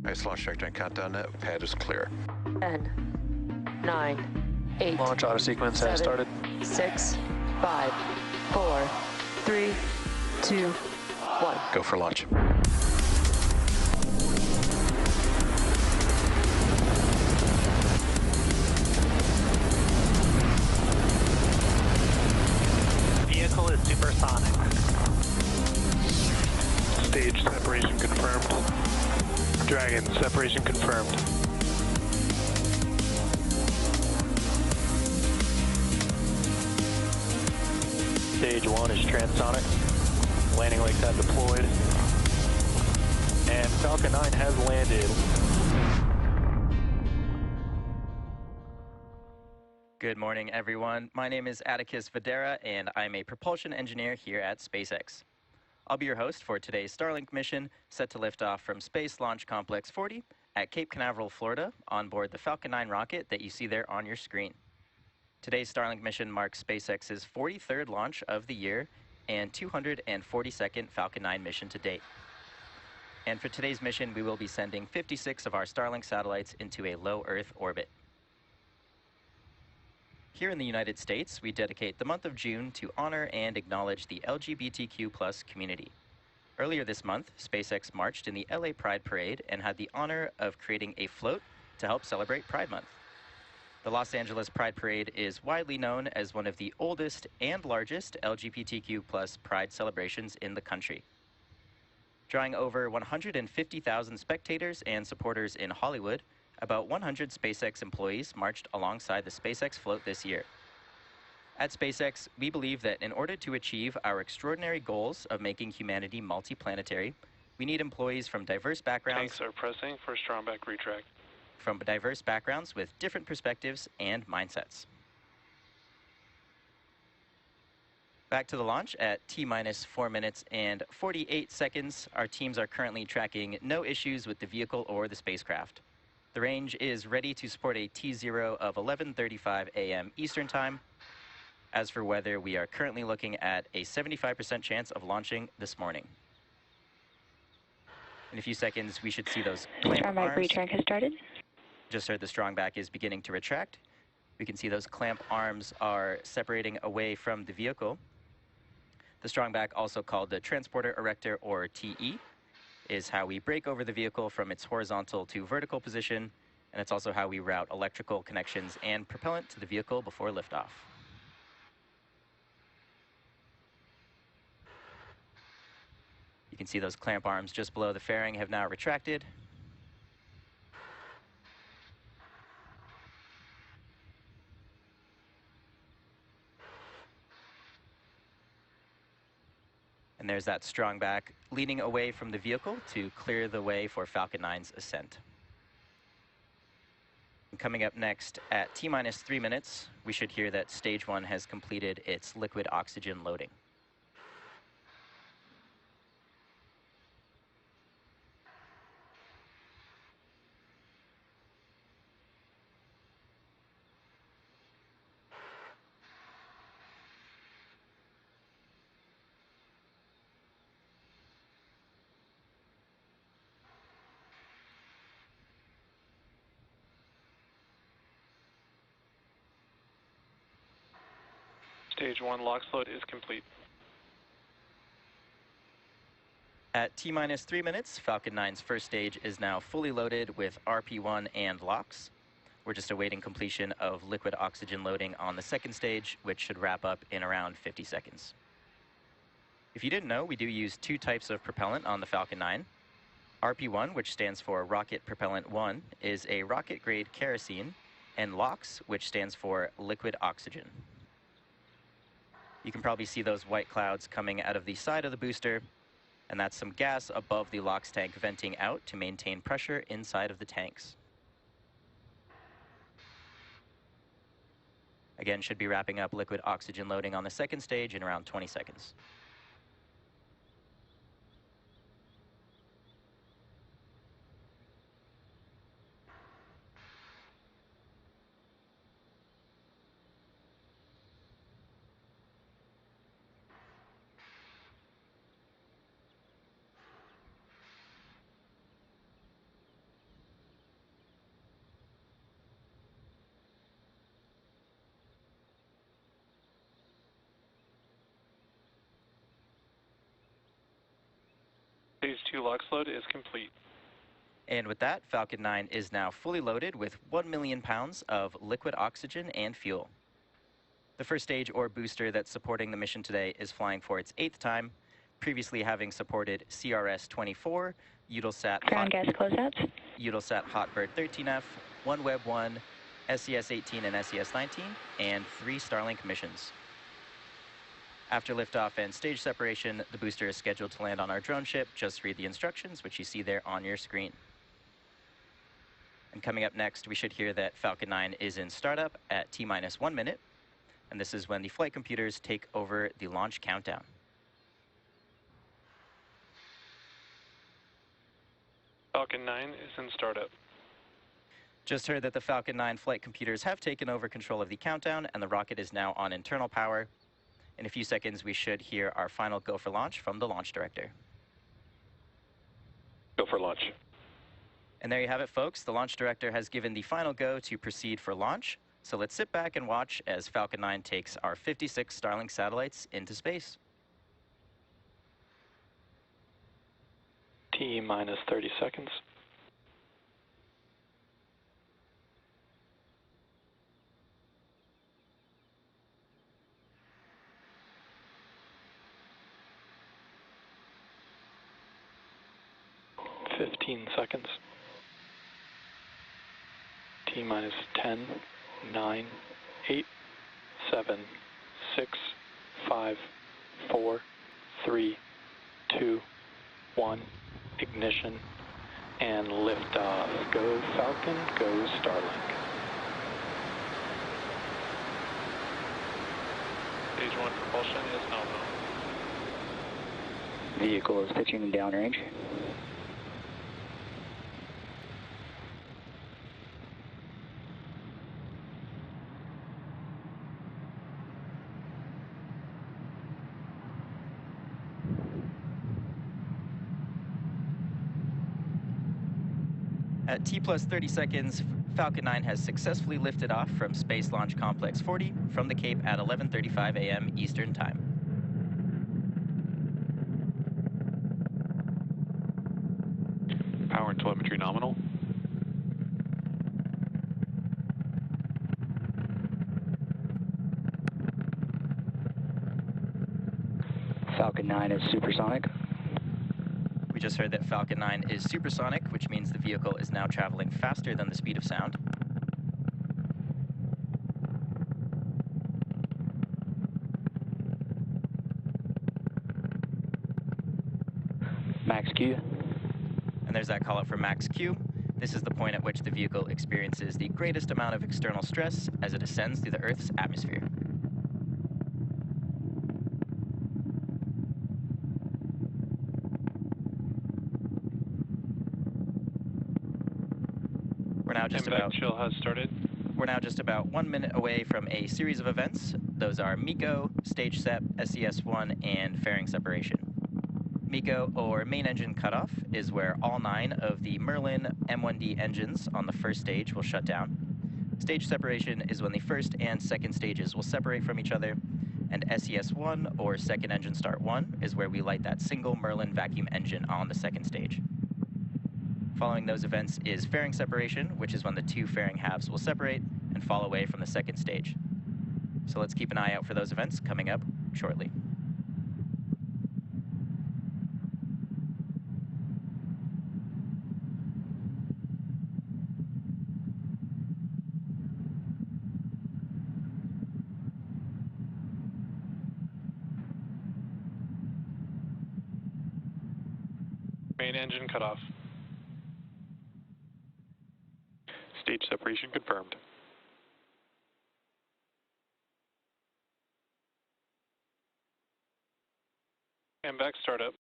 Nice launch trajectory and countdown net. Pad is clear. 10, 9, 8. Launch auto sequence has started. 6, 5, 4, 3, 2, 1. Go for launch. Vehicle is supersonic. Stage separation confirmed. Dragon, separation confirmed. Stage 1 is transonic. Landing legs have deployed. And Falcon 9 has landed. Good morning, everyone. My name is Atticus Videra, and I'm a propulsion engineer here at SpaceX. I'll be your host for today's Starlink mission, set to lift off from Space Launch Complex 40 at Cape Canaveral, Florida, on board the Falcon 9 rocket that you see there on your screen. Today's Starlink mission marks SpaceX's 43rd launch of the year and 242nd Falcon 9 mission to date. And for today's mission, we will be sending 56 of our Starlink satellites into a low Earth orbit. Here in the United States, we dedicate the month of June to honor and acknowledge the LGBTQ+ community. Earlier this month, SpaceX marched in the LA Pride Parade and had the honor of creating a float to help celebrate Pride Month. The Los Angeles Pride Parade is widely known as one of the oldest and largest LGBTQ+ Pride celebrations in the country. Drawing over 150,000 spectators and supporters in Hollywood, about 100 SpaceX employees marched alongside the SpaceX float this year. At SpaceX, we believe that in order to achieve our extraordinary goals of making humanity multiplanetary, we need employees from diverse backgrounds. Tanks are pressing for strong back retract. From diverse backgrounds with different perspectives and mindsets. Back to the launch at T-minus 4 minutes and 48 seconds. Our teams are currently tracking no issues with the vehicle or the spacecraft. The range is ready to support a T0 of 11:35 a.m. Eastern Time. As for weather, we are currently looking at a 75% chance of launching this morning. In a few seconds, we should see those clamp Strong back arms. retract has started. Just heard the strong back is beginning to retract. We can see those clamp arms are separating away from the vehicle. The strong back, also called the transporter erector or TE, is how we break over the vehicle from its horizontal to vertical position, and it's also how we route electrical connections and propellant to the vehicle before liftoff. You can see those clamp arms just below the fairing have now retracted. And there's that strong back leaning away from the vehicle to clear the way for Falcon 9's ascent. And coming up next at T-minus 3 minutes, we should hear that Stage 1 has completed its liquid oxygen loading. Stage 1 LOX load is complete. At T-minus 3 minutes, Falcon 9's first stage is now fully loaded with RP1 and LOX. We're just awaiting completion of liquid oxygen loading on the second stage, which should wrap up in around 50 seconds. If you didn't know, we do use two types of propellant on the Falcon 9. RP1, which stands for Rocket Propellant 1, is a rocket-grade kerosene, and LOX, which stands for liquid oxygen. You can probably see those white clouds coming out of the side of the booster, and that's some gas above the LOX tank venting out to maintain pressure inside of the tanks. Again, should be wrapping up liquid oxygen loading on the second stage in around 20 seconds. Stage 2 LOX load is complete. And with that, Falcon 9 is now fully loaded with 1 million pounds of liquid oxygen and fuel. The first stage or booster that's supporting the mission today is flying for its 8th time, previously having supported CRS-24, Eutelsat Hotbird 13F, OneWeb 1, SES-18 and SES-19, and 3 Starlink missions. After liftoff and stage separation, the booster is scheduled to land on our drone ship. Just read the instructions, which you see there on your screen. And coming up next, we should hear that Falcon 9 is in startup at T-minus 1 minute. And this is when the flight computers take over the launch countdown. Falcon 9 is in startup. Just heard that the Falcon 9 flight computers have taken over control of the countdown, and the rocket is now on internal power. In a few seconds, we should hear our final go for launch from the launch director. Go for launch. And there you have it, folks. The launch director has given the final go to proceed for launch. So let's sit back and watch as Falcon 9 takes our 56 Starlink satellites into space. T-minus 30 seconds. Seconds. T-minus 10, 9, 8, 7, 6, 5, 4, 3, 2, 1, ignition, and liftoff. Go Falcon, go Starlink. Stage 1 propulsion is nominal. Vehicle is pitching downrange. At T plus 30 seconds, Falcon 9 has successfully lifted off from Space Launch Complex 40 from the Cape at 11:35 a.m. Eastern Time. Power and telemetry nominal. Falcon 9 is supersonic. We just heard that Falcon 9 is supersonic, which means the vehicle is now traveling faster than the speed of sound. Max Q. And there's that call out for Max Q. This is the point at which the vehicle experiences the greatest amount of external stress as it ascends through the Earth's atmosphere. Chill has started. We're now just about 1 minute away from a series of events. Those are MECO, stage sep, SES-1, and fairing separation. MECO, or main engine cutoff, is where all 9 of the Merlin M1D engines on the first stage will shut down. Stage separation is when the first and second stages will separate from each other. And SES-1, or second engine start 1, is where we light that single Merlin vacuum engine on the second stage. Following those events is fairing separation, which is when the 2 fairing halves will separate and fall away from the second stage. So let's keep an eye out for those events coming up shortly. Main engine cutoff. Stage separation confirmed. MVAC startup.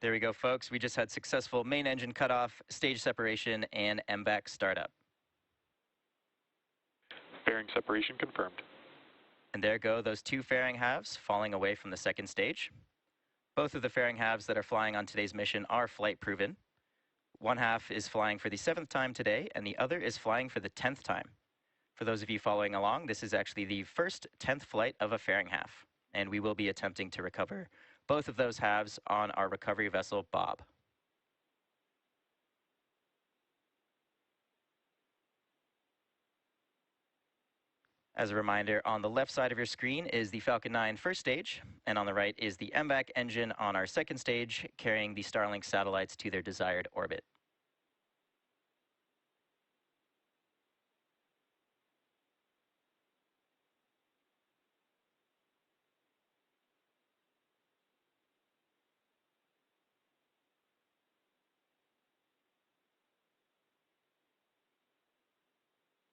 There we go, folks. We just had successful main engine cutoff, stage separation, and MVAC startup. Fairing separation confirmed. And there go those 2 fairing halves falling away from the second stage. Both of the fairing halves that are flying on today's mission are flight proven. One half is flying for the 7th time today, and the other is flying for the 10th time. For those of you following along, this is actually the first 10th flight of a fairing half, and we will be attempting to recover both of those halves on our recovery vessel, Bob. As a reminder, on the left side of your screen is the Falcon 9 first stage, and on the right is the MVAC engine on our second stage, carrying the Starlink satellites to their desired orbit.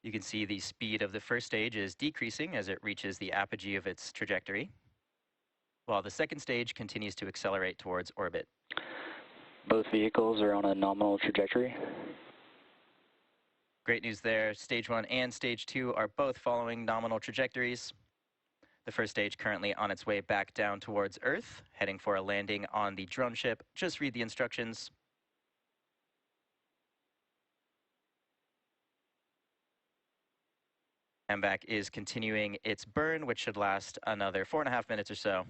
You can see the speed of the first stage is decreasing as it reaches the apogee of its trajectory, while the second stage continues to accelerate towards orbit. Both vehicles are on a nominal trajectory. Great news there. Stage 1 and Stage 2 are both following nominal trajectories. The first stage currently on its way back down towards Earth, heading for a landing on the drone ship. Just read the instructions. MVAC is continuing its burn, which should last another 4.5 minutes or so.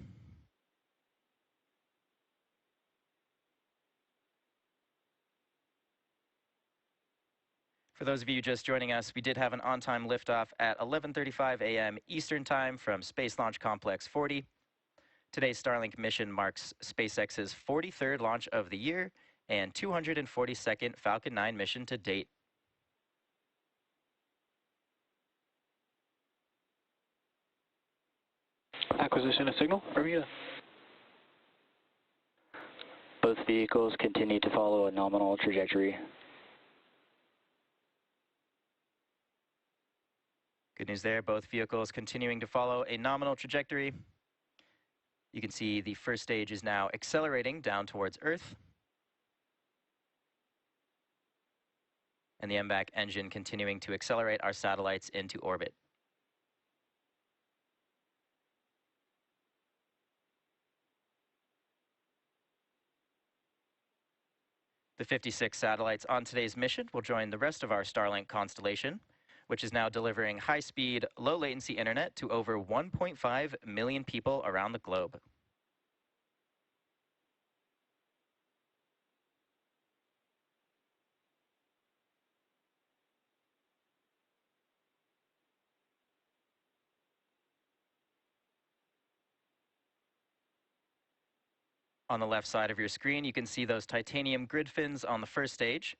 For those of you just joining us, we did have an on-time liftoff at 11:35 a.m. Eastern Time from Space Launch Complex 40. Today's Starlink mission marks SpaceX's 43rd launch of the year and 242nd Falcon 9 mission to date. Acquisition of signal, Bermuda. Both vehicles continue to follow a nominal trajectory. Good news there, both vehicles continuing to follow a nominal trajectory. You can see the first stage is now accelerating down towards Earth. And the MVAC engine continuing to accelerate our satellites into orbit. The 56 satellites on today's mission will join the rest of our Starlink constellation, which is now delivering high-speed, low-latency internet to over 1.5 million people around the globe. On the left side of your screen, you can see those titanium grid fins on the first stage.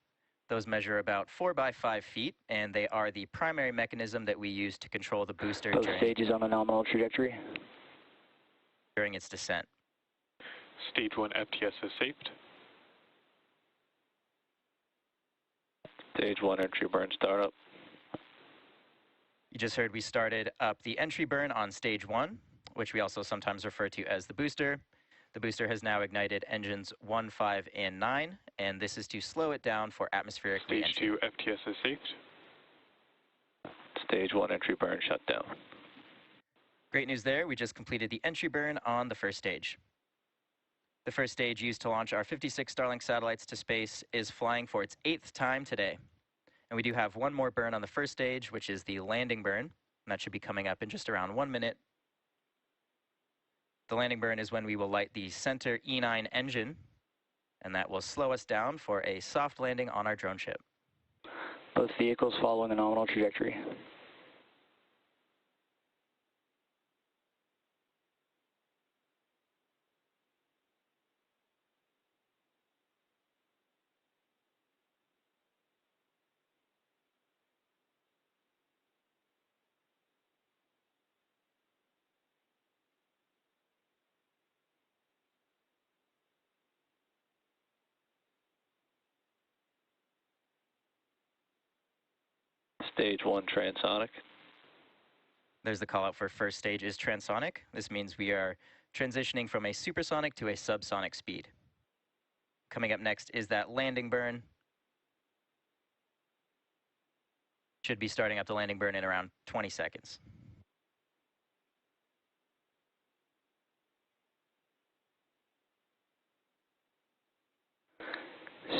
Those measure about 4 by 5 feet, and they are the primary mechanism that we use to control the booster Both stages on a nominal trajectory. during its descent. Stage 1 FTS is saved. Stage 1 entry burn startup. You just heard we started up the entry burn on Stage 1, which we also sometimes refer to as the booster. The booster has now ignited engines 1, 5, and 9, and this is to slow it down for atmospheric Stage reentry. 2 FTS is saved. Stage 1 entry burn shut down. Great news there, we just completed the entry burn on the first stage. The first stage used to launch our 56 Starlink satellites to space is flying for its 8th time today. And we do have one more burn on the first stage, which is the landing burn, and that should be coming up in just around 1 minute. The landing burn is when we will light the center E9 engine, and that will slow us down for a soft landing on our drone ship. Both vehicles following a nominal trajectory. Stage 1 transonic. There's the call out for first stage is transonic. This means we are transitioning from a supersonic to a subsonic speed. Coming up next is that landing burn. Should be starting up the landing burn in around 20 seconds.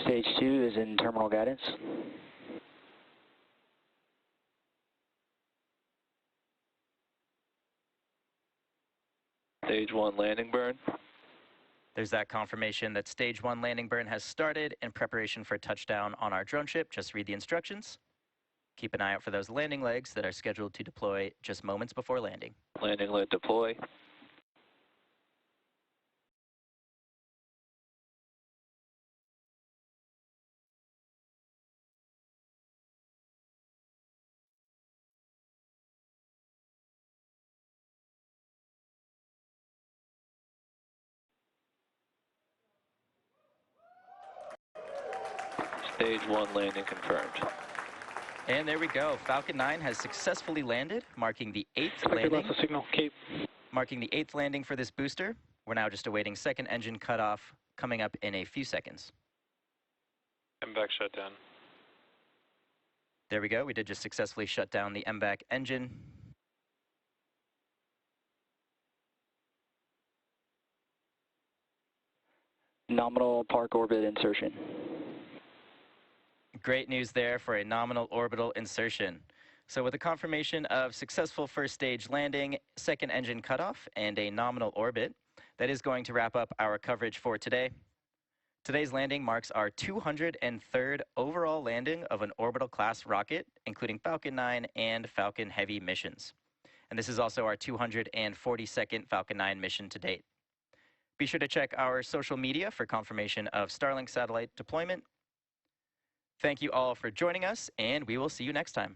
Stage 2 is in terminal guidance. Stage 1 landing burn. There's that confirmation that stage 1 landing burn has started in preparation for touchdown on our drone ship. Just read the instructions. Keep an eye out for those landing legs that are scheduled to deploy just moments before landing. Landing leg deploy. Stage 1 landing confirmed. And there we go. Falcon 9 has successfully landed, marking the 8th landing. signal, Cape. Marking the 8th landing for this booster. We're now just awaiting second engine cutoff coming up in a few seconds. MVAC shutdown. There we go. We did just successfully shut down the MVAC engine. Nominal park orbit insertion. Great news there for a nominal orbital insertion. So with a confirmation of successful first stage landing, second engine cutoff, and a nominal orbit, that is going to wrap up our coverage for today. Today's landing marks our 203rd overall landing of an orbital class rocket, including Falcon 9 and Falcon Heavy missions. And this is also our 242nd Falcon 9 mission to date. Be sure to check our social media for confirmation of Starlink satellite deployment. Thank you all for joining us, and we will see you next time.